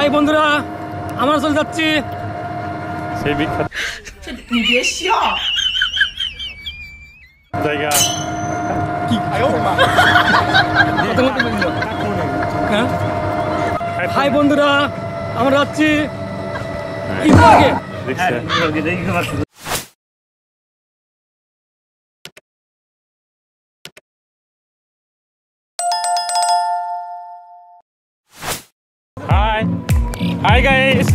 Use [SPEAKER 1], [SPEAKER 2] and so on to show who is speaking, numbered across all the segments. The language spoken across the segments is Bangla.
[SPEAKER 1] হাই বন্ধুরা, আমরা চলে যাচ্ছি
[SPEAKER 2] সেই বিখ্যাত জায়গা।
[SPEAKER 1] হাই বন্ধুরা, আমরা যাচ্ছি
[SPEAKER 2] হাই গাইস,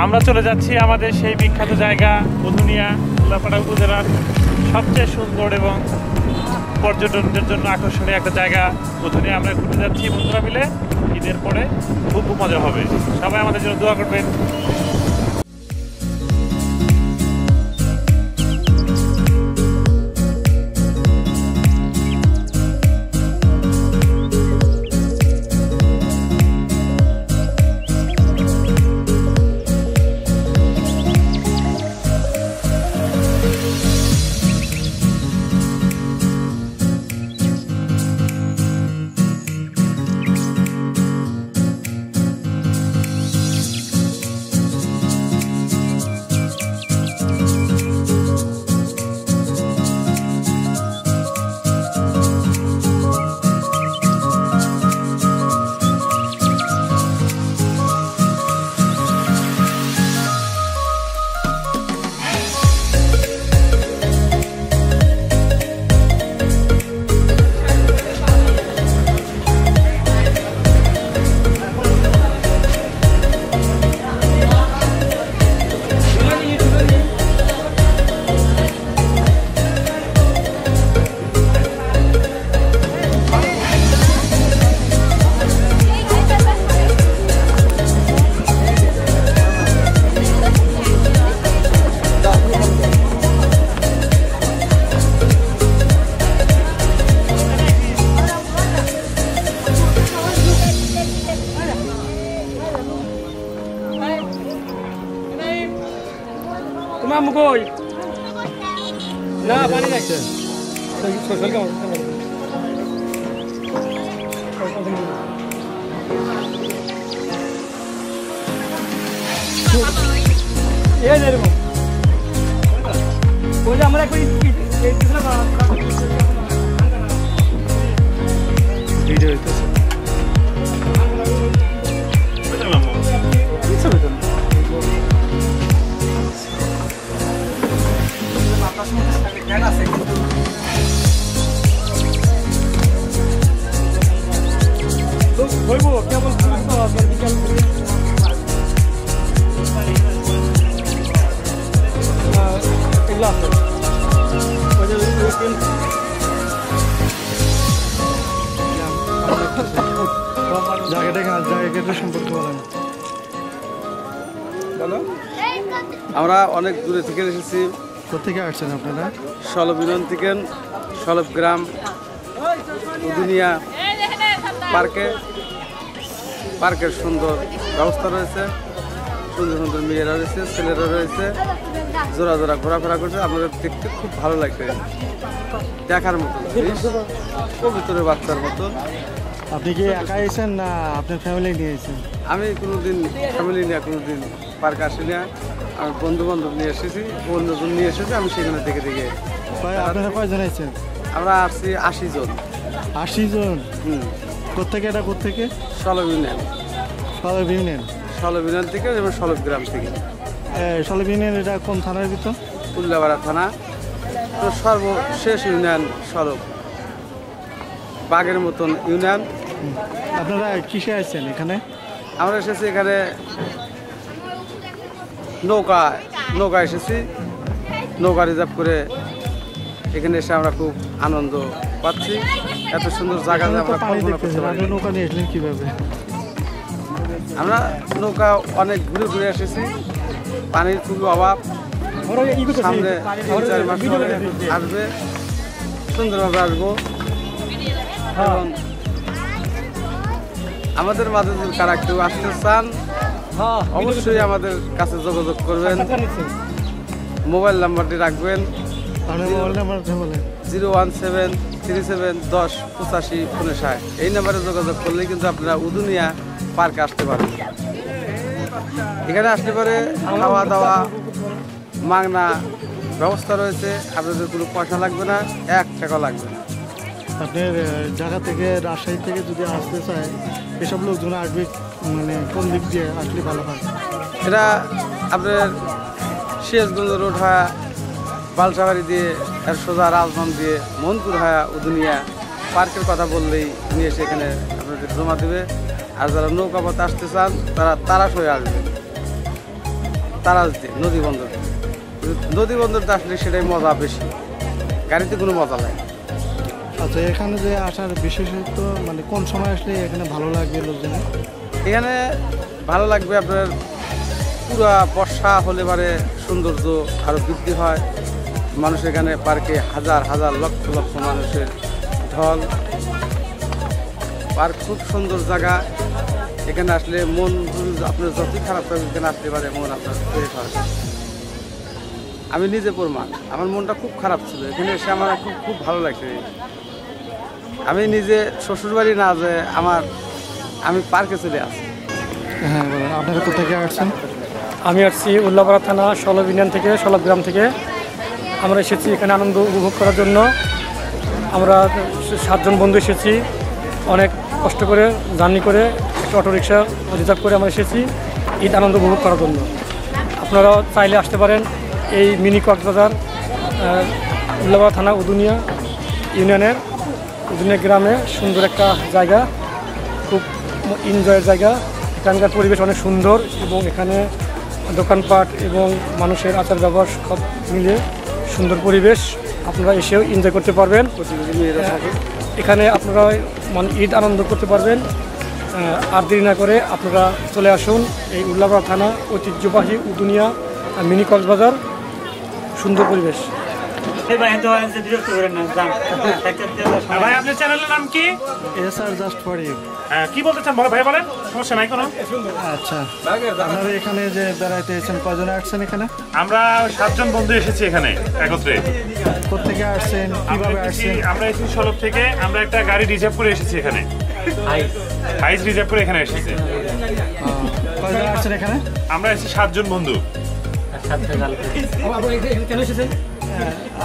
[SPEAKER 2] আমরা চলে যাচ্ছি আমাদের সেই বিখ্যাত জায়গা উধুনিয়া, উল্লাপাড়া উপজেলার সবচেয়ে সুন্দর এবং পর্যটকদের জন্য আকর্ষণীয় একটা জায়গা উধুনিয়া। আমরা ঘুরতে যাচ্ছি বন্ধুরা মিলে। ঈদের পরে খুব মজা হবে, সবাই আমাদের জন্য দোয়া করবেন।
[SPEAKER 1] তোমার মুখই না পানি লাগছে আমরা
[SPEAKER 2] ভিডিও
[SPEAKER 1] বলবো কেবল বিকাল
[SPEAKER 2] জায়গাটা সম্পর্কে বলেন।
[SPEAKER 3] আমরা অনেক দূরে থেকে এসেছি।
[SPEAKER 2] কোথেকে আসছেন আপনারা?
[SPEAKER 3] সলব ইউনিয়ন থেকে, সলব গ্রাম উধুনিয়া পার্কের সুন্দর ব্যবস্থা রয়েছে, সুন্দর সুন্দর মেয়েরা রয়েছে, ছেলেরা রয়েছে, জোড়া জোড়া ঘোরাফেরা করছে। আপনাদের দেখতে খুব ভালো লাগবে, দেখার মতন কবুতরের বাচ্চার মতন।
[SPEAKER 2] আপনি কি একা এসেছেন না আপনার ফ্যামিলি নিয়ে এসেছেন?
[SPEAKER 3] আমি কোনোদিন ফ্যামিলি নিয়ে কোনোদিন পার্ক আসি না, আমি বন্ধু বান্ধব নিয়ে এসেছি, বন্ধুজন নিয়ে এসেছি। আমি সেখানে দেখে
[SPEAKER 2] আপনারা কয়জন এসেছেন?
[SPEAKER 3] আমরা আসছি 80 জন।
[SPEAKER 2] 80 জন? কোথেকে? এটা কোথেকে?
[SPEAKER 3] সলব ইউনিয়ন।
[SPEAKER 2] সলব ইউনিয়ন?
[SPEAKER 3] সলব ইউনিয়ন থেকে এবং সলব গ্রাম থেকে।
[SPEAKER 2] সলব ইউনিয়ন এটা কোন থানার ভিতর?
[SPEAKER 3] উল্লাপাড়া থানা। তো সর্বশেষ ইউনিয়ন সলব, বাঘের মতন ইউনিয়ন।
[SPEAKER 2] আপনারা কিসে আসছেন এখানে?
[SPEAKER 3] আমরা এসেছি এখানে নৌকা এসেছি, নৌকা রিজার্ভ করে এখানে এসে আমরা খুব আনন্দ পাচ্ছি। এত সুন্দর জায়গা আমরা কল্পনা করতে পারি।
[SPEAKER 2] নৌকা নিয়ে এসলেন কিভাবে?
[SPEAKER 3] আমরা নৌকা অনেক ঘুরে ঘুরে এসেছি, পানির খুব অভাব। সামনে 3-4 মাস পরে আসবে, সুন্দরভাবে আসবো। এবং আমাদের মাঝে যদি কারা কেউ আসতে চান অবশ্যই আমাদের কাছে যোগাযোগ করবেন, মোবাইল নাম্বারটি রাখবেন 017 371085 এই নাম্বারে যোগাযোগ করলে কিন্তু আপনারা উদুনিয়া পার্কে আসতে পারেন। এখানে আসতে পারে খাওয়া দাওয়া মাগনা ব্যবস্থা রয়েছে, আপনাদের কোনো পয়সা লাগবে না, 1 টাকা লাগবে না।
[SPEAKER 4] আপনার ঢাকা থেকে রাজশাহী থেকে যদি আসতে চায় এসব লোকজন আসবে মানে কোন দিক দিয়ে আসলে ভালো হয়?
[SPEAKER 3] এটা আপনার সিরাজগঞ্জ রোড হয় বালসাবাড়ি দিয়ে এর সোজা রাজধান দিয়ে মনপুর হয় উদুনিয়া পার্কের কথা বললেই নিয়ে সেখানে আপনাদের জমা দেবে। আর যারা নৌকাপথে আসতে চান তারা তারাস হয়ে আসবে, তারাস দিয়ে নদী বন্দর। নদী বন্দরতে আসলে সেটাই মজা বেশি, গাড়িতে কোনো মজা লাগে।
[SPEAKER 4] আচ্ছা, এখানে যে আসার বিশেষত মানে কোন সময় আসলে এখানে ভালো লাগবে লোকজনের?
[SPEAKER 3] এখানে ভালো লাগবে আপনার পুরা বর্ষা হলে পারে সৌন্দর্য আরও বৃদ্ধি হয়। মানুষ এখানে পার্কে হাজার হাজার লক্ষ লক্ষ মানুষের ঢল। পার্ক খুব সুন্দর জায়গা, এখানে আসলে মন আপনার যতই খারাপ থাকবে এখানে আসতে পারে মন আপনার ফ্রেশ হয়। আমি নিজে প্রমাণ, আমার মনটা খুব খারাপ ছিল, এখানে এসে আমার খুব ভালো লাগছে। আমি নিজে শ্বশুরবাড়ি না যে আমি পার্কে চলে আসি।
[SPEAKER 4] হ্যাঁ বলেন, আপনারা কোথা থেকে আসছেন?
[SPEAKER 1] আমি আসছি উল্লাপাড়া থানা সলভ ইউনিয়ন থেকে, সলভ গ্রাম থেকে। আমরা এসেছি এখানে আনন্দ উপভোগ করার জন্য। আমরা 7 জন বন্ধু এসেছি, অনেক কষ্ট করে জার্নি করে একটা অটোরিকশা রিজার্ভ করে আমরা এসেছি ঈদ আনন্দ উপভোগ করার জন্য। আপনারাও চাইলে আসতে পারেন এই মিনি কক্সবাজার উল্লাপাড়া থানা উদুনিয়া ইউনিয়নের উদুনিয়া গ্রামে। সুন্দর একটা জায়গা, খুব এনজয়ের জায়গা। এখানকার পরিবেশ অনেক সুন্দর এবং এখানে দোকানপাট এবং মানুষের আচার ব্যবহার সব মিলে সুন্দর পরিবেশ। আপনারা এসেও এনজয় করতে পারবেন। এখানে আপনারা মানে ঈদ আনন্দ করতে পারবেন। আর দেরি না করে আপনারা চলে আসুন এই উল্লাপাড়া থানা ঐতিহ্যবাহী উদুনিয়া মিনি কক্সবাজার। সুন্দর পরিবেশ।
[SPEAKER 2] ভাই আপনার চ্যানেলের নাম কি?
[SPEAKER 4] Sir just for you.
[SPEAKER 2] কি বলতে চান ভাই বলেন, সমস্যা নাই কোনো।
[SPEAKER 4] আচ্ছা, আপনারা এখানে যে বেড়াইতে এসেছেন কজন আসছেন এখানে?
[SPEAKER 2] আমরা 7 জন বন্ধু এসেছি এখানে একত্রে।
[SPEAKER 4] কোথেকে আসছেন, কিভাবে আসছেন?
[SPEAKER 2] আমরা এসেছি সলভ থেকে। আমরা একটা গাড়ি রিজার্ভ করে এসেছি এখানে, হাইস রিজার্ভ করে এখানে এসেছি।
[SPEAKER 4] কজন আসছেন এখানে?
[SPEAKER 2] আমরা এসেছি 7 জন বন্ধু।
[SPEAKER 1] কেন এসেছেন?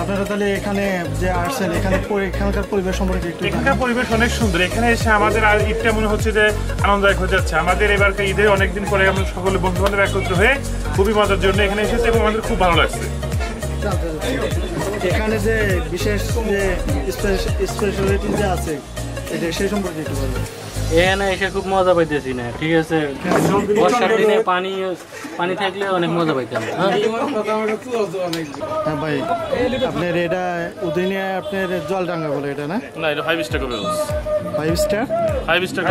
[SPEAKER 4] আপনারা তাহলে এখানে যে আসছেন এখানকার পরিবেশ সম্পর্কে একটু?
[SPEAKER 2] এখানকার পরিবেশ অনেক সুন্দর। এখানে এসে আমাদের আর ঈদটা মনে হচ্ছে যে আনন্দদায়ক হয়ে যাচ্ছে। আমাদের এবারকার ঈদে অনেকদিন পরে আমরা সকলে বন্ধু বান্ধব একত্র হয়ে খুবই মজার জন্য এখানে এসেছি এবং আমাদের খুব ভালো লাগছে।
[SPEAKER 4] এখানে যে বিশেষ যে স্পেশালিটি যে আছে এটা সেই সম্পর্কে একটু বলবেন।
[SPEAKER 5] এখানে এসে খুব মজা পাইতেছি না, ঠিক আছে। বর্ষার দিনে পানি থাকলে অনেক মজা পাইতাম।
[SPEAKER 4] হ্যাঁ ভাই, আপনার এটা উদয়নিয়া আপনার জলডাঙ্গা বলে এটা না?
[SPEAKER 2] না, এটা 5 স্টার কবে?
[SPEAKER 4] 5 স্টার।
[SPEAKER 2] 5 স্টার।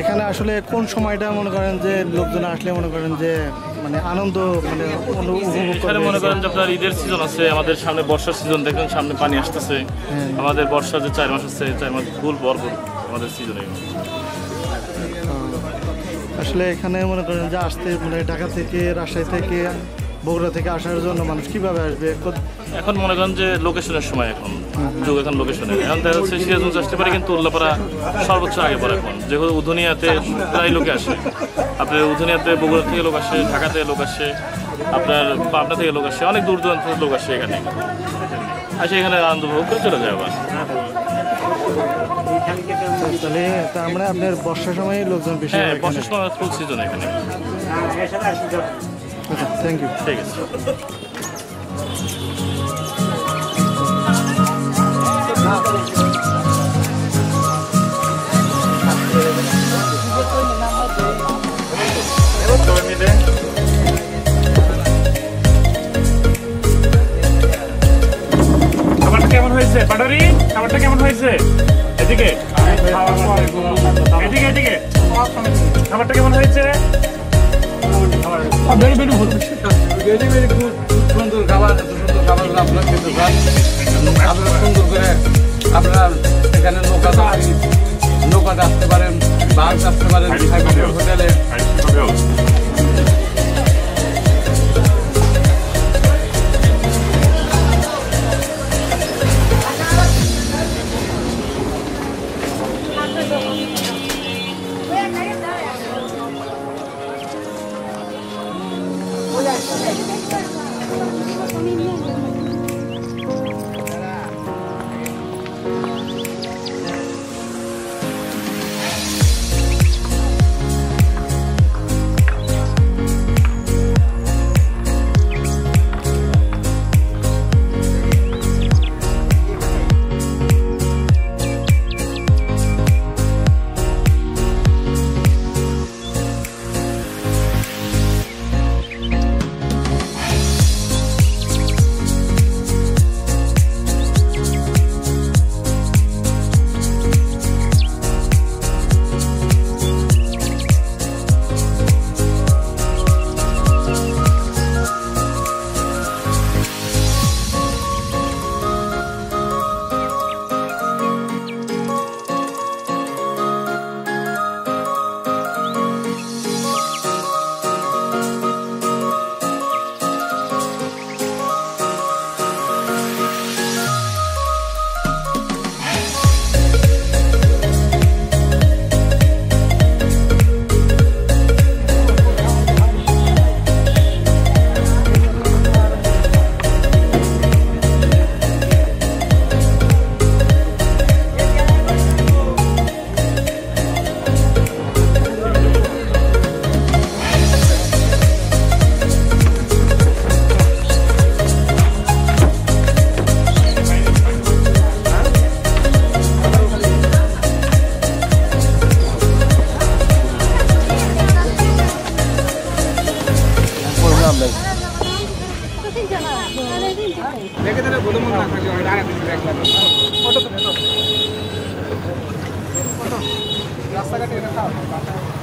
[SPEAKER 4] এখানে আসলে কোন সময়টা মনে করেন যে লোকজন আসলে মনে করেন যে মানে আনন্দ মানে উপভোগ করে?
[SPEAKER 6] মনে করেন যে আপনার ঈদের সিজন আছে, আমাদের সামনে বর্ষার সিজন, দেখেন সামনে পানি আসতেছে। আমাদের বর্ষা যে 4 মাস আছে, 4 মাস ফুল ভরপুর আমাদের সিজনে।
[SPEAKER 4] আসলে এখানে মনে করেন যে আসতে মানে ঢাকা থেকে রাজশাহী থেকে বগুড়া থেকে আসার জন্য মানুষ কিভাবে আসবে?
[SPEAKER 6] এখন মনে করেন যে লোকেশনের সময়, এখন যুগ এখন লোকেশনের। এখন দেখা যাচ্ছে সিরাজগঞ্জ আসতে পারে, কিন্তু উল্লাপাড়া সর্বোচ্চ আগে পড়ে এখন। যেহেতু উদুনিয়াতে প্রায় লোকে আসে, আপনার উদুনিয়াতে বগুড়া থেকে লোক আসে, ঢাকা থেকে লোক আসে, আপনার পাবনা থেকে লোক আসে, অনেক দূর দূরান্ত থেকে লোক আসে এখানে। আসে এখানে আনন্দ উপভোগ করে চলে যায় আবার।
[SPEAKER 4] তাহলে তার মানে আপনার বর্ষার সময় লোকজন বেশি?
[SPEAKER 6] হ্যাঁ, বর্ষার সময় ফুল সিজন এখানে।
[SPEAKER 4] আচ্ছা, থ্যাংক ইউ।
[SPEAKER 6] ঠিক আছে।
[SPEAKER 2] খাবারটা কেমন হয়েছে পাটারি? খাবারটা কেমন হয়েছে? এদিকে এদিকে এদিকে খাবারটা কেমন হয়েছে?
[SPEAKER 3] সুন্দর খাবার, এত সুন্দর খাবারগুলো আপনারা খেতে চান, আপনারা সুন্দর করে আপনারা এখানে নৌকাতে আসতে পারেন, বাস আসতে পারেন হোটেলে। রাস্তাঘাটে এটা খাওয়া